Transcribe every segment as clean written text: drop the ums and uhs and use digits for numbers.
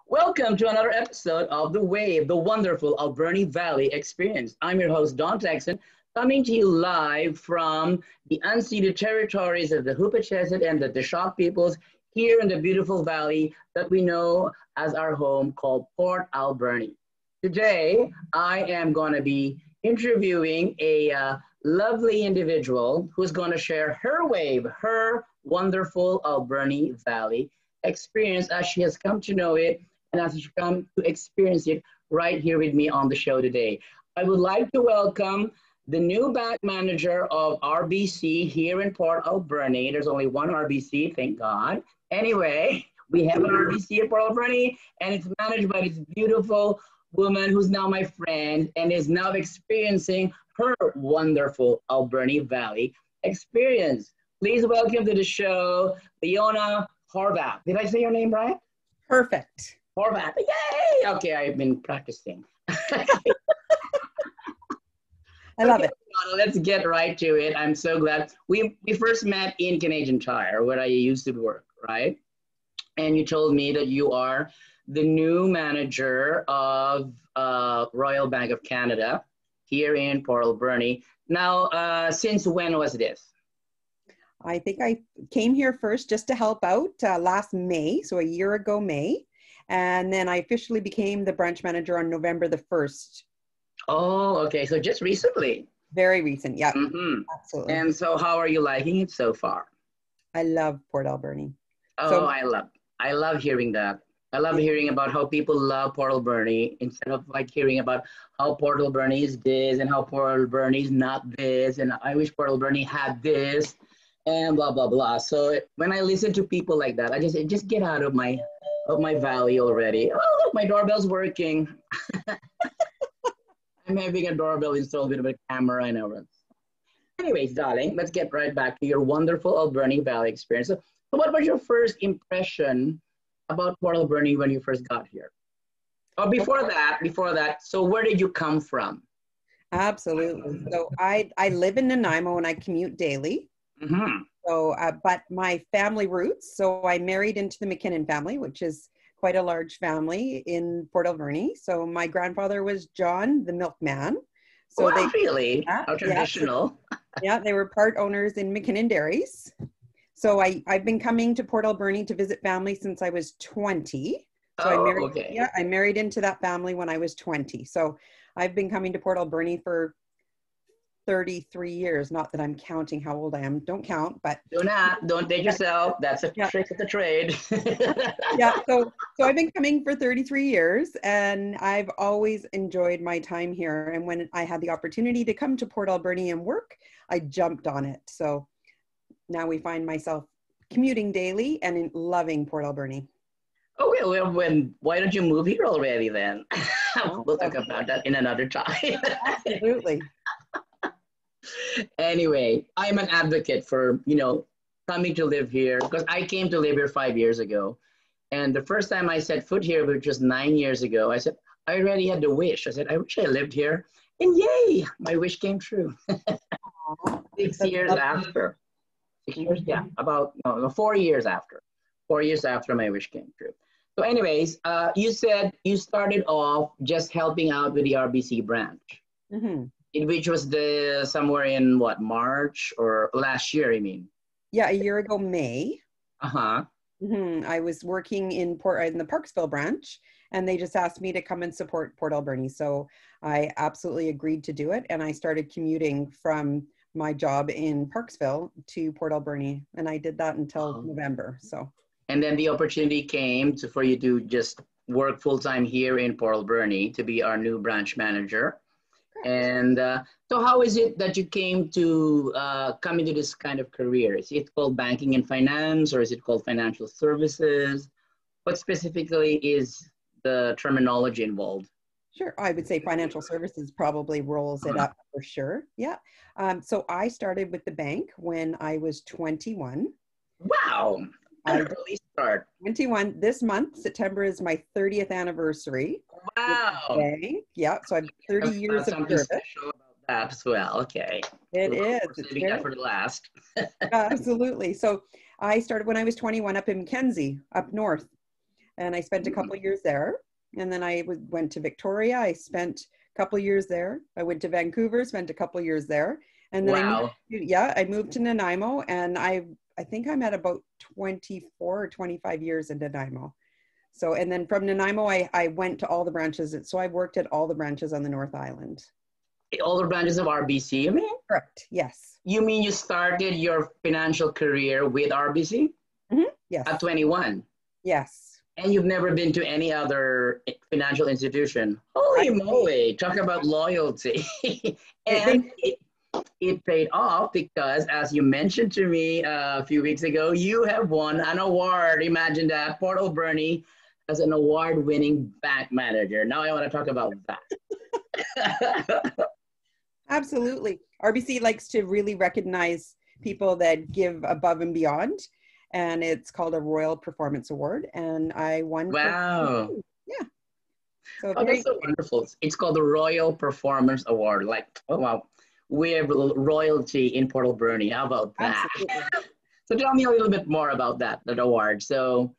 Welcome to another episode of The Wave, the wonderful Alberni Valley experience. I'm your host, Don Texan, coming to you live from the unceded territories of the Hoopachesit and the Deshok peoples here in the beautiful valley that we know as our home called Port Alberni. Today, I am going to be interviewing a lovely individual who's going to share her wave, her wonderful Alberni Valley experience as she has come to know it and as she come to experience it right here with me on the show today. I would like to welcome the new bank manager of RBC here in Port Alberni. There's only one RBC, thank God. Anyway, we have an RBC in Port Alberni, and it's managed by this beautiful woman who's now my friend and is now experiencing her wonderful Alberni Valley experience. Please welcome to the show, LEONA Horvath. Did I say your name right? Perfect. Horvath. Yay! Okay, I've been practicing. I love it. Let's get right to it. I'm so glad. We first met in Canadian Tire, where I used to work, right? And you told me that you are the new manager of Royal Bank of Canada here in Port Alberni. Now, since when was this? I think I came here first just to help out last May, so a year ago May. And then I officially became the branch manager on November the 1st. Oh, okay. So just recently. Very recent, yeah. Absolutely. And so how are you liking it so far? I love Port Alberni. Oh, so, I love hearing that. I love hearing about how people love Port Alberni instead of like hearing about how Port Alberni is this and how Port Alberni is not this and I wish Port Alberni had this and blah blah blah. So when I listen to people like that, I just get out of my valley already. Oh look, my doorbell's working. I'm having a doorbell installed with a camera and everything. Anyways, darling, let's get right back to your wonderful Alberni Valley experience. So what was your first impression about Port Alberni when you first got here? Oh, before that, so where did you come from? Absolutely. So I live in Nanaimo and I commute daily. So, but my family roots, so I married into the McKinnon family, which is quite a large family in Port Alberni. So my grandfather was John the milkman. So wow, really? How traditional. Yeah, they were part owners in McKinnon Dairies. So I've been coming to Port Alberni to visit family since I was 20. So I married into that family when I was 20. So I've been coming to Port Alberni for 33 years. Not that I'm counting how old I am. Don't count, but don't date yourself. That's a trick of the trade. So I've been coming for 33 years and I've always enjoyed my time here. And when I had the opportunity to come to Port Alberni and work, I jumped on it. So now we find myself commuting daily and loving Port Alberni. Okay, well, why don't you move here already then? We'll talk about that in another time. Absolutely. Anyway, I'm an advocate for, coming to live here because I came to live here 5 years ago. And the first time I set foot here, which was 9 years ago, I said, I already had the wish. I said, I wish I lived here. And yay, my wish came true. 6 years after. 6 years, yeah, about 4 years after. 4 years after my wish came true. So anyways, you said you started off just helping out with the RBC branch, which was somewhere in what, March or last year, I mean? Yeah, a year ago, May. I was working in the Parksville branch, and they just asked me to come and support Port Alberni. So I absolutely agreed to do it, and I started commuting from my job in Parksville to Port Alberni, and I did that until November. So. And then the opportunity came for you to just work full-time here in Port Alberni to be our new branch manager. Correct. And so how is it that you came to come into this kind of career? Is it called banking and finance, or is it called financial services? What specifically is the terminology involved? Sure. I would say financial services probably rolls it up for sure. Yeah. So I started with the bank when I was 21. Wow. An early start. 21. This month, September, is my 30th anniversary. Wow. Bank. Yeah. So I'm 30 years of service. Special about that as well. Okay. It is. It's saving that for the last. Absolutely. So I started when I was 21 up in Mackenzie, up north. and I spent a couple years there. And then I went to Victoria. I spent a couple years there. I went to Vancouver, spent a couple years there. And then I moved to Nanaimo, and I think I'm at about 24 or 25 years in Nanaimo. So, and then from Nanaimo, I went to all the branches. So I worked at all the branches on the North Island. All the branches of RBC, you mean? Correct, yes. You mean you started your financial career with RBC? Mm-hmm. Yes. At 21? Yes. And you've never been to any other financial institution? Holy moly, talk about loyalty. And it paid off because, as you mentioned to me a few weeks ago, you have won an award. Imagine that, Port Alberni as an award-winning bank manager. Now I want to talk about that. Absolutely. RBC likes to really recognize people that give above and beyond, and it's called a Royal Performance Award, and I won. Wow. Yeah. So that's so wonderful. It's called the Royal Performance Award. Like, oh wow, we have royalty in Port Alberni. How about that? So tell me a little bit more about that award. So,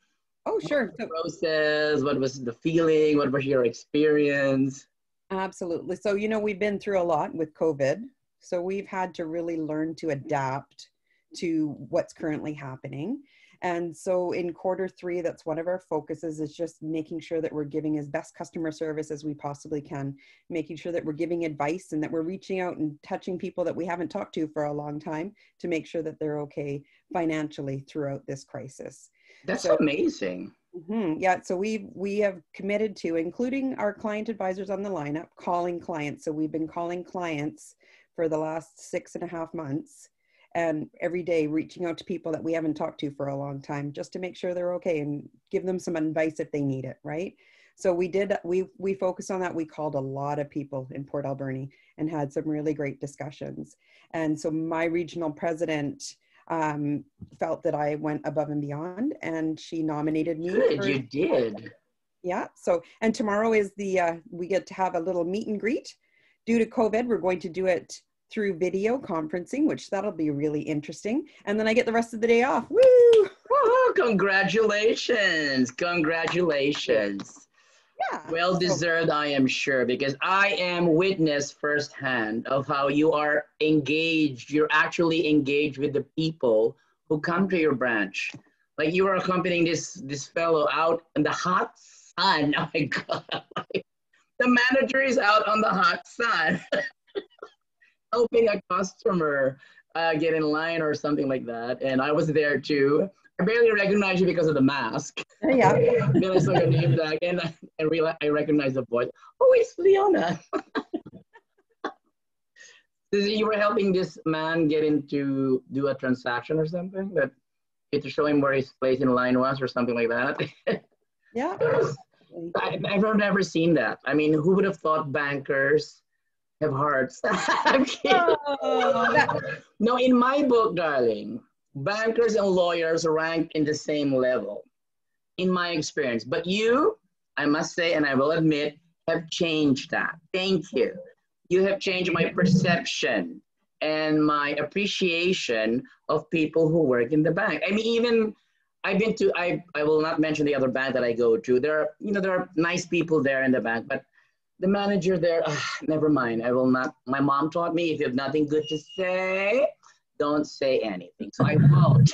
sure. The process, what was the feeling? What was your experience? Absolutely. So, you know, we've been through a lot with COVID. So we've had to really learn to adapt to what's currently happening. And so in Q3, that's one of our focuses, is just making sure that we're giving as best customer service as we possibly can, making sure that we're giving advice and that we're reaching out and touching people that we haven't talked to for a long time to make sure that they're okay financially throughout this crisis. That's amazing. Mm-hmm. Yeah, so we have committed to, including our client advisors on the lineup, calling clients. So we've been calling clients for the last 6.5 months, and every day reaching out to people that we haven't talked to for a long time, just to make sure they're okay and give them some advice if they need it, right? So we focused on that. We called a lot of people in Port Alberni and had some really great discussions. And so my regional president felt that I went above and beyond, and she nominated me. Good, you did. Yeah. So, and tomorrow is we get to have a little meet and greet. Due to COVID, we're going to do it through video conferencing, which that'll be really interesting. And then I get the rest of the day off. Woo! Woo-hoo, congratulations. Congratulations. Yeah. Well deserved, I am sure, because I am witness firsthand of how you are engaged. You're actually engaged with the people who come to your branch. Like, you are accompanying this fellow out in the hot sun. Oh my God. The manager is out on the hot sun helping a customer get in line or something like that. And I was there too. I barely recognized you because of the mask. Yeah. Then I saw your name tag and I recognized the voice. Oh, it's Leona. So you were helping this man get into do a transaction or something, that you had to show him where his place in line was or something like that. Yeah. I've never seen that. I mean, who would have thought bankers have hearts? I'm kidding. No, in my book, darling, bankers and lawyers rank in the same level, in my experience. But you, I must say, and I will admit, have changed that. Thank you. You have changed my perception and my appreciation of people who work in the bank. I mean, even I've been to, I will not mention the other bank that I go to. There are nice people there in the bank, but the manager there, never mind. I will not. My mom taught me, if you have nothing good to say, don't say anything. So I won't.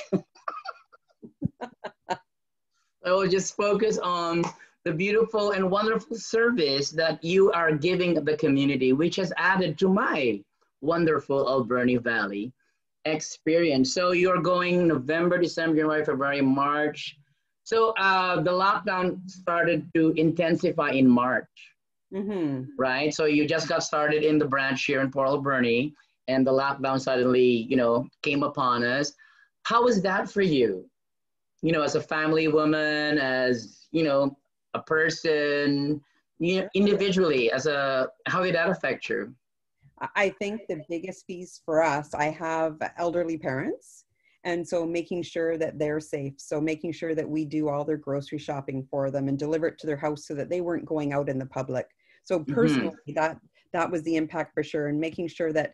I will just focus on the beautiful and wonderful service that you are giving the community, which has added to my wonderful Alberni Valley experience. So you're going November, December, January, February, March. So the lockdown started to intensify in March. Mm-hmm. Right? So you just got started in the branch here in Port Alberni, and the lockdown suddenly, came upon us. How was that for you? As a family woman, as, a person, individually, how did that affect you? I think the biggest piece for us, I have elderly parents. And so making sure that they're safe. So making sure that we do all their grocery shopping for them and deliver it to their house so that they weren't going out in the public. So personally, that was the impact for sure. And making sure that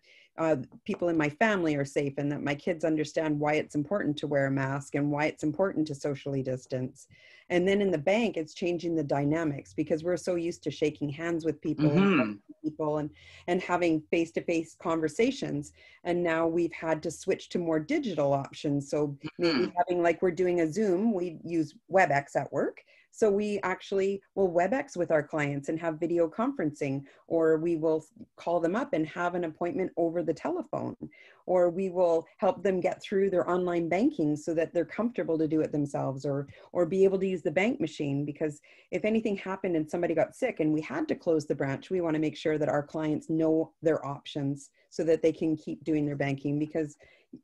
people in my family are safe, and that my kids understand why it's important to wear a mask and why it's important to socially distance. And then in the bank, it's changing the dynamics, because we're so used to shaking hands with people and having face-to-face conversations. And now we've had to switch to more digital options. So maybe having, like we're doing a Zoom, we use WebEx at work. So we actually will WebEx with our clients and have video conferencing, or we will call them up and have an appointment over the telephone, or we will help them get through their online banking so that they're comfortable to do it themselves, or be able to use the bank machine. Because if anything happened and somebody got sick and we had to close the branch, we want to make sure that our clients know their options so that they can keep doing their banking, because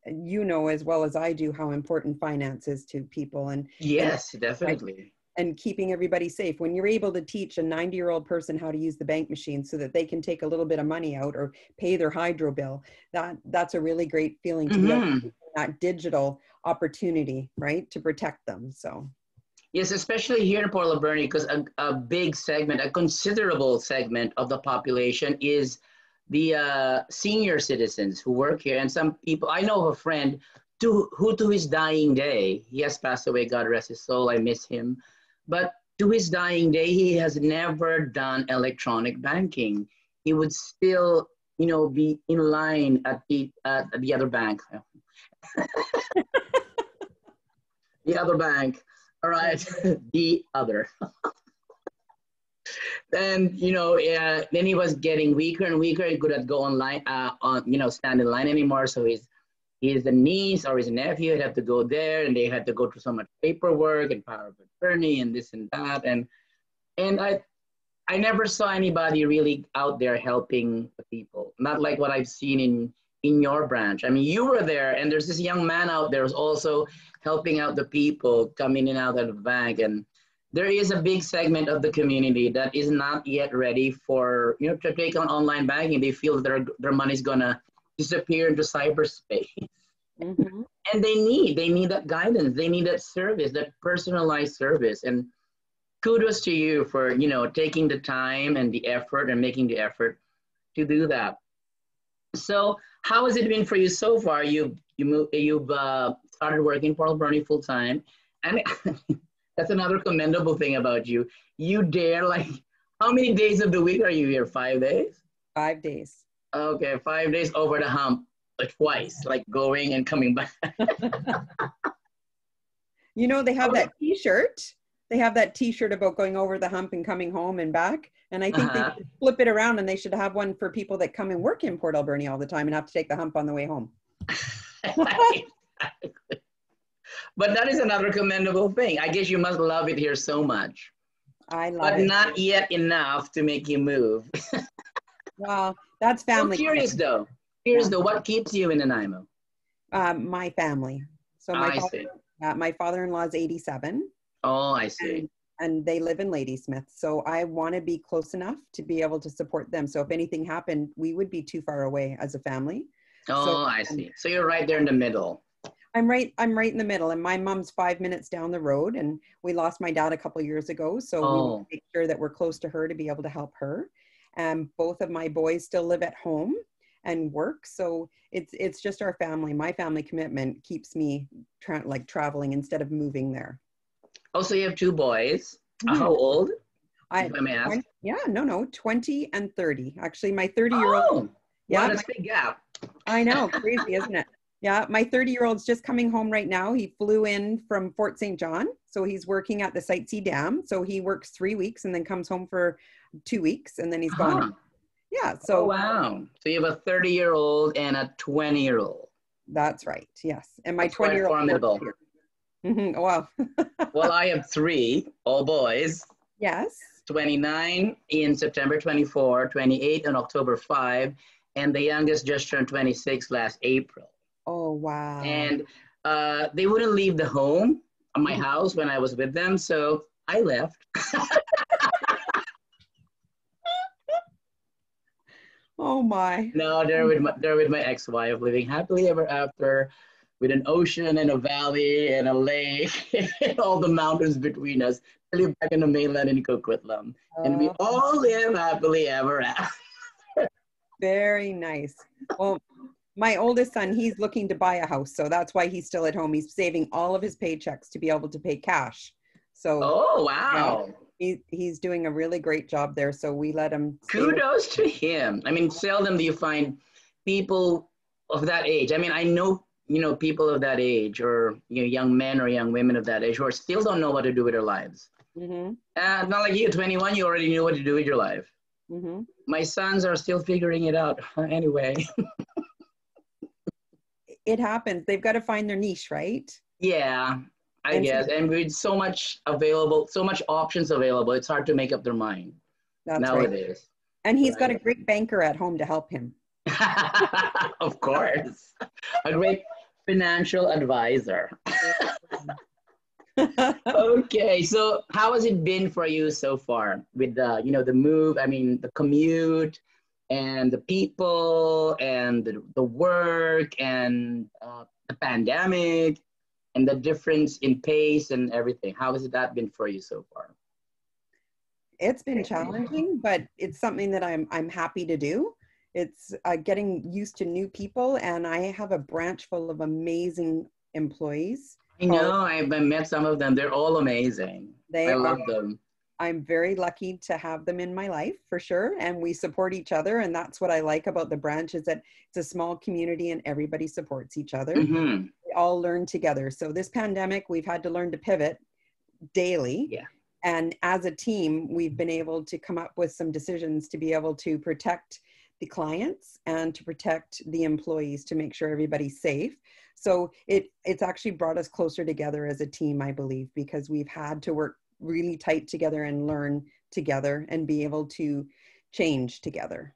you know as well as I do how important finance is to people. And yes, definitely. And keeping everybody safe. When you're able to teach a 90-year-old person how to use the bank machine so that they can take a little bit of money out or pay their hydro bill, that's a really great feeling to be able to use that digital opportunity, right, to protect them. So yes, especially here in Port Alberni, because a big segment, a considerable segment of the population is the senior citizens who work here. And some people, I know of a friend who to his dying day, he has passed away, God rest his soul, I miss him. But to his dying day, he has never done electronic banking. He would still, you know, be in line at the other bank. The other bank, all right, the other. Then, you know, then he was getting weaker and weaker. He couldn't go online, stand in line anymore. So his niece or his nephew would have to go there, and they had to go through so much paperwork and power of attorney and this and that. And I never saw anybody really out there helping the people. Not like what I've seen in your branch. I mean, you were there, and there's this young man out there who's also helping out the people coming in and out of the bank. And there is a big segment of the community that is not yet ready for, you know, to take on online banking. They feel that their money's gonna disappear into cyberspace. And they need that guidance. They need that service, that personalized service. And kudos to you for, you know, taking the time and the effort and making the effort to do that. So how has it been for you so far? You've started working in Port Alberni full time, and that's another commendable thing about you. You dare, like, how many days of the week are you here? 5 days? 5 days. Okay, 5 days over the hump, like twice, like going and coming back. You know, they have that T-shirt. They have that T-shirt about going over the hump and coming home and back. And I think they should flip it around, and they should have one for people that come and work in Port Alberni all the time and have to take the hump on the way home. But that is another commendable thing. I guess you must love it here so much. I love it. But not yet enough to make you move. Well, that's family. I'm curious though, what keeps you in Nanaimo? My family. So my father-in-law is 87. Oh, I see. And they live in Ladysmith. So I want to be close enough to be able to support them. So if anything happened, we would be too far away as a family. Oh, I see. So you're right there in the middle. I'm right in the middle, and my mom's 5 minutes down the road, and we lost my dad a couple of years ago. So we want to make sure that we're close to her to be able to help her. Both of my boys still live at home and work. So it's just our family. My family commitment keeps me traveling instead of moving there. Oh, so you have 2 boys. How old? If I may ask. 20 and 30. Actually, my 30-year-old. Oh, yeah, that's a big gap. I know, crazy, isn't it? Yeah, my 30-year-old's just coming home right now. He flew in from Fort St. John. So he's working at the Site C Dam. So he works 3 weeks and then comes home for 2 weeks, and then he's gone. Yeah. So oh, wow. So you have a 30-year-old and a 20-year-old. That's right. Yes. And my 20-year-old. Formidable. Wow. Well, I have 3, all boys. Yes. 29 in September 24, 28 on October 5, and the youngest just turned 26 last April. Oh, wow. And they wouldn't leave the home, my house, when I was with them, so I left. Oh my. No, they're with my ex-wife, living happily ever after, with an ocean and a valley and a lake and all the mountains between us. I live back in the mainland in Coquitlam, and we all live happily ever after. Very nice. Well, My oldest son, he's looking to buy a house. So that's why he's still at home. He's saving all of his paychecks to be able to pay cash. So oh, wow. He's doing a really great job there. So we let him stay Kudos to him. I mean, seldom do you find people of that age. I mean, I know, people of that age, or young men or young women of that age, who are still don't know what to do with their lives. Mm-hmm. Not like you, 21, you already knew what to do with your life. Mm-hmm. My sons are still figuring it out. Anyway. It happens. They've got to find their niche, right? Yeah, I guess. And with so much options available, it's hard to make up their mind. That's nowadays. Right. And he's got a great banker at home to help him. Of course. A great financial advisor. Okay, so how has it been for you so far with the move, I mean, the commute and the people and the work and the pandemic and the difference in pace and everything? How has that been for you so far? It's been challenging, but it's something that I'm happy to do. It's getting used to new people, and I have a branch full of amazing employees. I know, I've met some of them. They're all amazing. I love them. I'm very lucky to have them in my life, for sure. And we support each other. And that's what I like about the branch, is that it's a small community and everybody supports each other. Mm-hmm. We all learn together. So this pandemic, we've had to learn to pivot daily. Yeah. And as a team, we've been able to come up with some decisions to be able to protect the clients and to protect the employees, to make sure everybody's safe. So it's actually brought us closer together as a team, I believe, because we've had to work really tight together and learn together and be able to change together.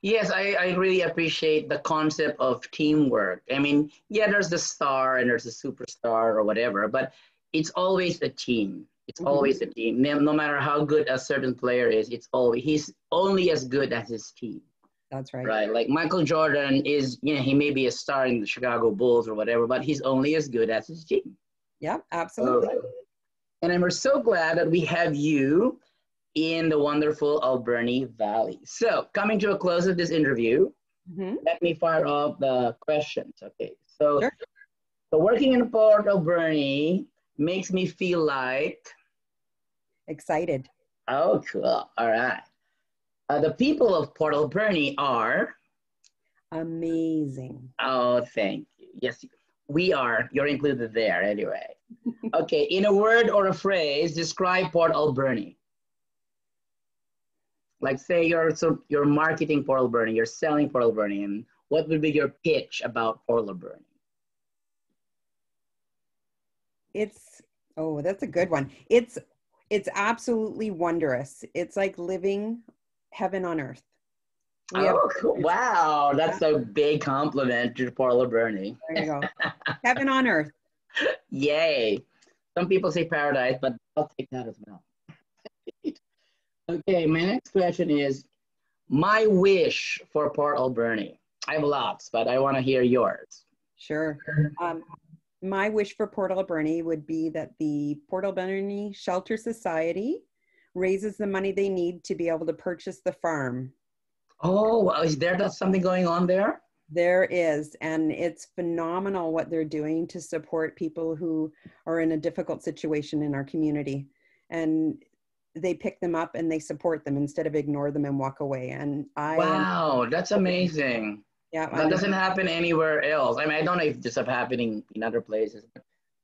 Yes, I really appreciate the concept of teamwork. I mean, yeah, there's the star and there's the superstar or whatever, but it's always a team. It's always a team. No matter how good a certain player is, he's only as good as his team. That's right. Right. Like Michael Jordan is, he may be a star in the Chicago Bulls or whatever, but he's only as good as his team. Yeah, absolutely. And I'm so glad that we have you in the wonderful Alberni Valley. So coming to a close of this interview, let me fire off the questions. Okay. So, sure. So working in Port Alberni makes me feel like excited. Oh, cool. All right. The people of Port Alberni are amazing. Oh, thank you. Yes, we are. You're included there anyway. Okay, in a word or a phrase, describe Port Alberni. Like say you're marketing Port Alberni, you're selling Port Alberni, and what would be your pitch about Port Alberni? That's a good one. It's absolutely wonderous. It's like living heaven on earth. Cool. Wow, that's a big compliment to Port Alberni. There you go. Heaven on earth. Yay. Some people say paradise, but I'll take that as well. Okay, my next question is, my wish for Port Alberni. I have lots, but I want to hear yours. Sure. My wish for Port Alberni would be that the Port Alberni Shelter Society raises the money they need to be able to purchase the farm. Oh, is there something going on there? There is, and it's phenomenal what they're doing to support people who are in a difficult situation in our community. And they pick them up and they support them instead of ignore them and walk away. And wow, that's amazing. Yeah, that doesn't happen anywhere else. I mean, I don't know if this is happening in other places.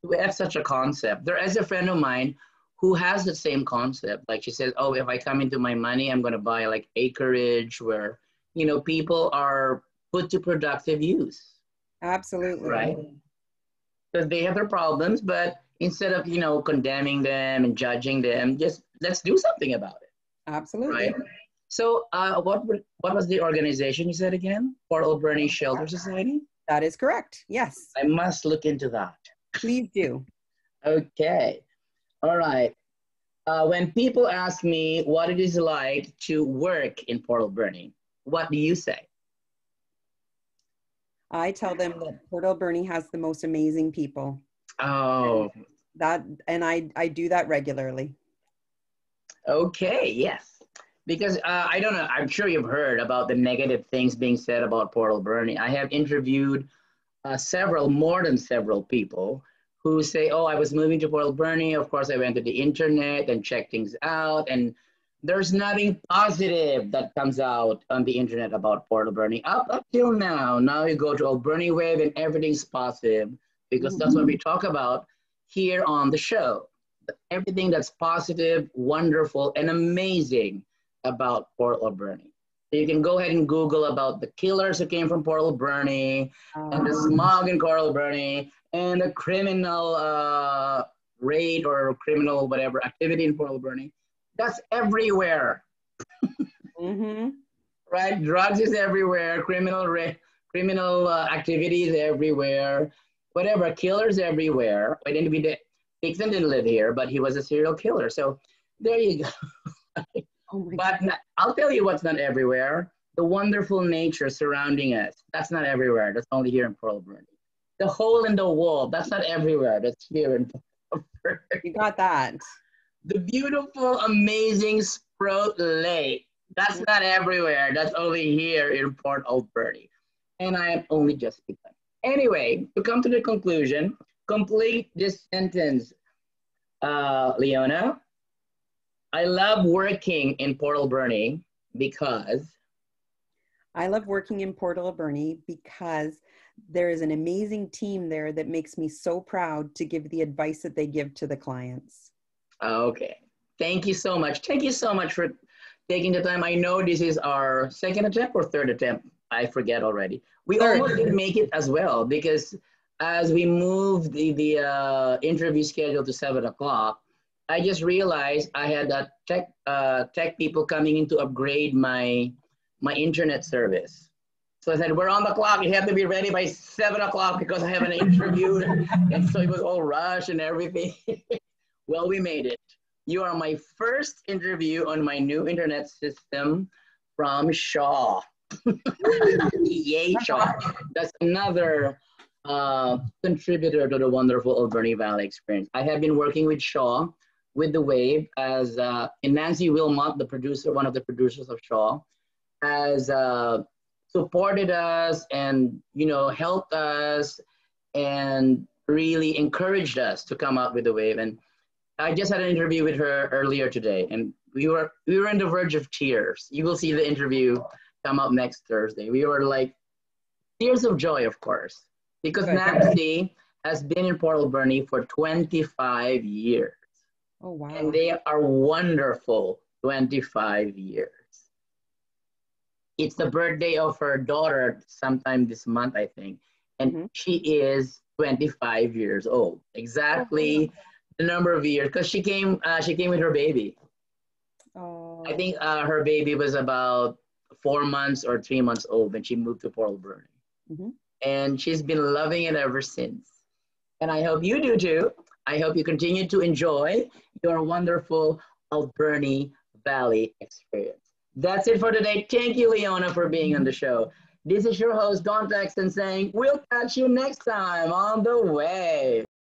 We have such a concept. There is a friend of mine who has the same concept. Like she says, oh, if I come into my money, I'm going to buy like acreage where, people are put to productive use. Absolutely. Right? Because they have their problems, but instead of, condemning them and judging them, just let's do something about it. Absolutely. Right? So what was the organization you said again? Port Alberni Shelter Society? That is correct. Yes. I must look into that. Please do. Okay. All right. When people ask me what it is like to work in Port Alberni, what do you say? I tell them that Port Alberni has the most amazing people. Oh. And I do that regularly. Okay, yes. Because I don't know, I'm sure you've heard about the negative things being said about Port Alberni. I have interviewed more than several people who say, oh, I was moving to Port Alberni. Of course, I went to the internet and checked things out. And there's nothing positive that comes out on the internet about Port Alberni up till now. Now you go to W.A.V.E and everything's positive because that's what we talk about here on the show. Everything that's positive, wonderful, and amazing about Port Alberni. So you can go ahead and Google about the killers who came from Port Alberni and the smog in Port Alberni and the criminal raid or criminal whatever activity in Port Alberni. That's everywhere. Right? Drugs is everywhere. Criminal activities everywhere. Whatever, killers everywhere. Dixon didn't live here, but he was a serial killer. So there you go. But I'll tell you what's not everywhere. The wonderful nature surrounding us. That's not everywhere. That's only here in Port Alberni. The hole in the wall. That's not everywhere. That's here in Port Alberni. You got that. The beautiful, amazing Sprout Lake. That's not everywhere. That's only here in Port Alberni. And I am only just begun. Anyway, to come to the conclusion, complete this sentence, Leona. I love working in Port Alberni because... I love working in Port Alberni because there is an amazing team there that makes me so proud to give the advice that they give to the clients. Okay. Thank you so much. Thank you so much for taking the time. I know this is our second attempt or third attempt. I forget already. We almost didn't make it as well because as we moved the interview schedule to 7 o'clock, I just realized I had tech people coming in to upgrade my internet service. So I said, we're on the clock. You have to be ready by 7 o'clock because I have an interview. And so it was all rush and everything. Well, we made it. You are my first interview on my new internet system from Shaw. Yay, Shaw. That's another contributor to the wonderful Alberni Valley experience. I have been working with Shaw, with the W.A.V.E, as and Nancy Wilmot, the producer, one of the producers of Shaw, has supported us and helped us and really encouraged us to come out with the W.A.V.E. And I just had an interview with her earlier today, and we were on the verge of tears. You will see the interview come up next Thursday. We were like tears of joy, of course, because Nancy has been in Port Alberni for 25 years. Oh, wow. And they are wonderful 25 years. It's the birthday of her daughter sometime this month, I think. And she is 25 years old. Exactly the number of years, because she came with her baby. Oh. I think her baby was about 4 months or 3 months old when she moved to Port Alberni. And she's been loving it ever since. And I hope you do too. I hope you continue to enjoy your wonderful Alberni Valley experience. That's it for today. Thank you, Leona, for being on the show. This is your host, Don Texton, saying we'll catch you next time on The W.A.V.E.